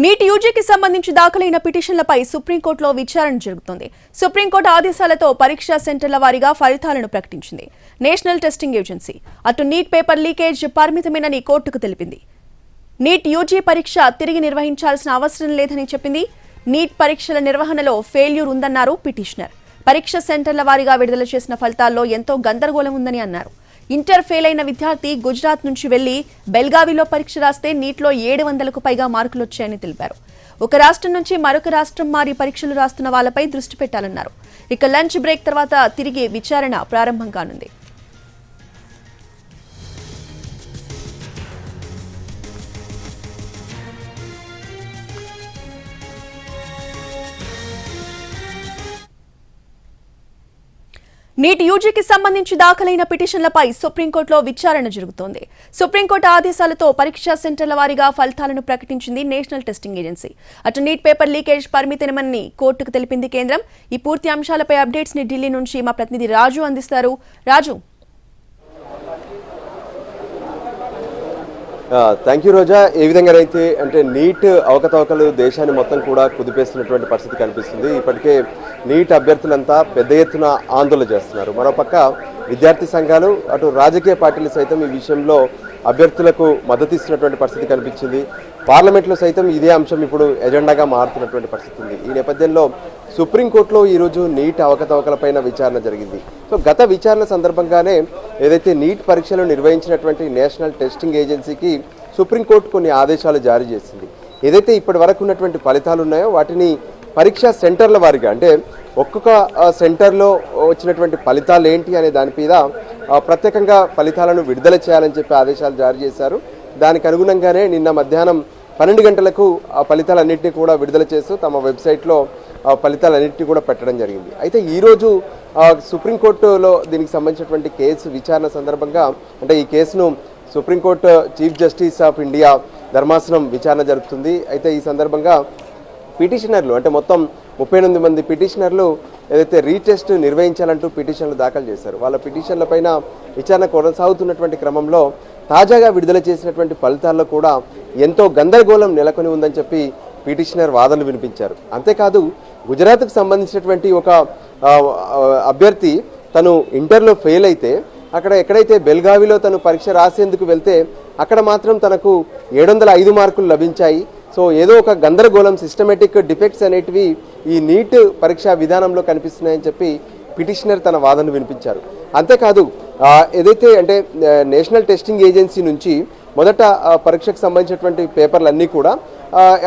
Neat యూజీకి సంబంధించి దాఖలైన పిటిషన్లపై సుప్రీంకోర్టులో విచారణ జరుగుతోంది. సుప్రీంకోర్టు ఆదేశాలతో పరీక్షా సెంటర్ల వారీగా ఫలితాలను ప్రకటించింది. నేషనల్ టెస్టింగ్ ఏజెన్సీ అటు నీట్ పేపర్ లీకేజ్ పరిమితమేనని కోర్టుకు తెలిపింది. నీట్ యూజీ పరీక్ష తిరిగి నిర్వహించాల్సిన అవసరం లేదని చెప్పింది. నీట్ పరీక్షల నిర్వహణలో ఫెయిల్యూర్ ఉందన్నారు పిటిషనర్. పరీక్ష సెంటర్ల వారీగా విడుదల చేసిన ఫలితాల్లో ఎంతో గందరగోళం ఉందని అన్నారు. ఇంటర్ ఫెయిల్ అయిన విద్యార్థి గుజరాత్ నుంచి వెళ్లి బెల్గావిలో పరీక్ష రాస్తే నీట్లో 700కు పైగా మార్కులు వచ్చాయని తెలిపారు. ఒక రాష్ట్రం నుంచి మరొక రాష్ట్రం మారి పరీక్షలు రాస్తున్న వాళ్లపై దృష్టి పెట్టాలన్నారు. ఇక లంచ్ బ్రేక్ తర్వాత తిరిగి విచారణ ప్రారంభం కానుంది. నీట్ యూజీకి సంబంధించి దాఖలైన పిటిషన్లపై సుప్రీంకోర్టులో విచారణ జరుగుతోంది. సుప్రీంకోర్టు ఆదేశాలతో పరీక్షా సెంటర్ల వారీగా ఫలితాలను ప్రకటించింది నేషనల్ టెస్టింగ్ ఏజెన్సీ. అటు నీట్ పేపర్ లీకేజ్ పరిమితమని కోర్టుకు తెలిపింది కేంద్రం. ఈ పూర్తి అంశాలపై అప్డేట్స్ ని ఢిల్లీ నుంచి మా ప్రతినిధి రాజు అందిస్తారు. రాజు. థ్యాంక్ యూ రోజా. ఏ విధంగానైతే అంటే నీట్ అవకతవకలు దేశాన్ని మొత్తం కూడా కుదిపేస్తున్నటువంటి పరిస్థితి కనిపిస్తుంది. ఇప్పటికే నీట్ అభ్యర్థులంతా పెద్ద ఎత్తున ఆందోళన చేస్తున్నారు. మరోపక్క విద్యార్థి సంఘాలు అటు రాజకీయ పార్టీలు సైతం ఈ విషయంలో అభ్యర్థులకు మద్దతు ఇస్తున్నటువంటి పరిస్థితి కనిపించింది. పార్లమెంట్లో సైతం ఇదే అంశం ఇప్పుడు ఎజెండాగా మారుతున్నటువంటి పరిస్థితి ఉంది. ఈ నేపథ్యంలో సుప్రీంకోర్టులో ఈరోజు నీట్ అవకతవకలపైన విచారణ జరిగింది. సో గత విచారణ సందర్భంగానే ఏదైతే నీట్ పరీక్షలు నిర్వహించినటువంటి నేషనల్ టెస్టింగ్ ఏజెన్సీకి సుప్రీంకోర్టు కొన్ని ఆదేశాలు జారీ చేసింది. ఏదైతే ఇప్పటి వరకు ఉన్నటువంటి ఫలితాలు ఉన్నాయో వాటిని పరీక్షా సెంటర్ల వారీగా అంటే ఒక్కొక్క సెంటర్లో వచ్చినటువంటి ఫలితాలు ఏంటి అనే దాని మీద ప్రత్యేకంగా ఫలితాలను విడుదల చేయాలని చెప్పి ఆదేశాలు జారీ చేశారు. దానికి అనుగుణంగానే నిన్న మధ్యాహ్నం 12 గంటలకు ఆ ఫలితాలన్నింటినీ కూడా విడుదల చేస్తూ తమ వెబ్సైట్లో ఫలితాలన్నింటినీ కూడా పెట్టడం జరిగింది. అయితే ఈరోజు సుప్రీంకోర్టులో దీనికి సంబంధించినటువంటి కేసు విచారణ సందర్భంగా అంటే ఈ కేసును supreme court chief justice of India ధర్మాసనం విచారణ జరుపుతుంది. అయితే ఈ సందర్భంగా పిటిషనర్లు అంటే మొత్తం 38 మంది పిటిషనర్లు ఏదైతే రీటెస్ట్ నిర్వహించాలంటూ పిటిషన్లు దాఖలు చేశారు. వాళ్ళ పిటిషన్లపైన విచారణ కొనసాగుతున్నటువంటి క్రమంలో తాజాగా విడుదల చేసినటువంటి ఫలితాల్లో కూడా ఎంతో గందరగోళం నెలకొని ఉందని చెప్పి పిటిషనర్ వాదనలు వినిపించారు. అంతేకాదు గుజరాత్కు సంబంధించినటువంటి ఒక అభ్యర్థి తను ఇంటర్లో ఫెయిల్ అయితే అక్కడ ఎక్కడైతే బెల్గావిలో తను పరీక్ష రాసేందుకు వెళ్తే అక్కడ మాత్రం తనకు 705 మార్కులు లభించాయి. సో ఏదో ఒక గందరగోళం సిస్టమేటిక్ డిఫెక్ట్స్ అనేటివి ఈ నీట్ పరీక్షా విధానంలో కనిపిస్తున్నాయని చెప్పి పిటిషనర్ తన వాదనను వినిపించారు. అంతేకాదు ఏదైతే అంటే నేషనల్ టెస్టింగ్ ఏజెన్సీ నుంచి మొదట పరీక్షకు సంబంధించినటువంటి పేపర్లన్నీ కూడా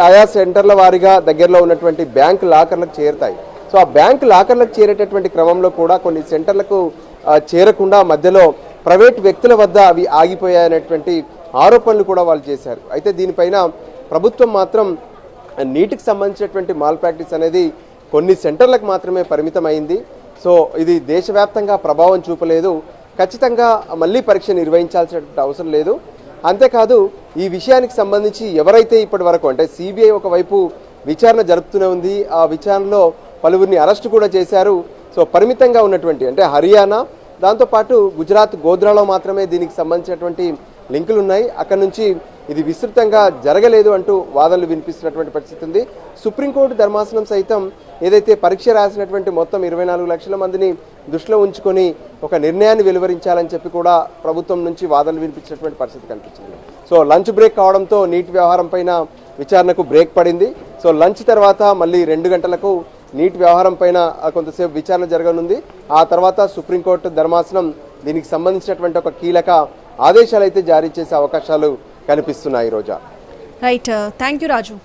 ఆయా సెంటర్ల వారీగా దగ్గరలో ఉన్నటువంటి బ్యాంక్ లాకర్లకు చేరుతాయి. సో ఆ బ్యాంక్ లాకర్లకు చేరేటటువంటి క్రమంలో కూడా కొన్ని సెంటర్లకు చేరకుండా మధ్యలో ప్రైవేట్ వ్యక్తుల వద్ద అవి ఆగిపోయాయనేటువంటి ఆరోపణలు కూడా వాళ్ళు చేశారు. అయితే దీనిపైన ప్రభుత్వం మాత్రం నీటికి సంబంధించినటువంటి మాల్ ప్రాక్టీస్ అనేది కొన్ని సెంటర్లకు మాత్రమే పరిమితమైంది. సో ఇది దేశవ్యాప్తంగా ప్రభావం చూపలేదు, ఖచ్చితంగా మళ్ళీ పరీక్ష నిర్వహించాల్సిన అవసరం లేదు. అంతేకాదు ఈ విషయానికి సంబంధించి ఎవరైతే ఇప్పటి వరకు అంటే సిబిఐ ఒకవైపు విచారణ జరుపుతూనే ఉంది. ఆ విచారణలో పలువురిని అరెస్టు కూడా చేశారు. సో పరిమితంగా ఉన్నటువంటి అంటే హర్యానా దాంతోపాటు గుజరాత్ గోధ్రాలో మాత్రమే దీనికి సంబంధించినటువంటి లింకులు ఉన్నాయి. అక్కడి నుంచి ఇది విస్తృతంగా జరగలేదు అంటూ వాదనలు వినిపిస్తున్నటువంటి పరిస్థితి ఉంది. సుప్రీంకోర్టు ధర్మాసనం సైతం ఏదైతే పరీక్ష రాసినటువంటి మొత్తం 24 లక్షల మందిని దృష్టిలో ఉంచుకొని ఒక నిర్ణయాన్ని వెలువరించాలని చెప్పి కూడా ప్రభుత్వం నుంచి వాదనలు వినిపించినటువంటి పరిస్థితి కనిపించింది. సో లంచ్ బ్రేక్ కావడంతో నీట్ వ్యవహారం పైన విచారణకు బ్రేక్ పడింది. సో లంచ్ తర్వాత మళ్ళీ 2 గంటలకు నీట్ వ్యవహారం పైన కొంతసేపు విచారణ జరగనుంది. ఆ తర్వాత సుప్రీంకోర్టు ధర్మాసనం దీనికి సంబంధించినటువంటి ఒక కీలక ఆదేశాలు అయితే జారీ చేసే అవకాశాలు కనిపిస్తున్నాయి. Roja. Right, thank you Raju.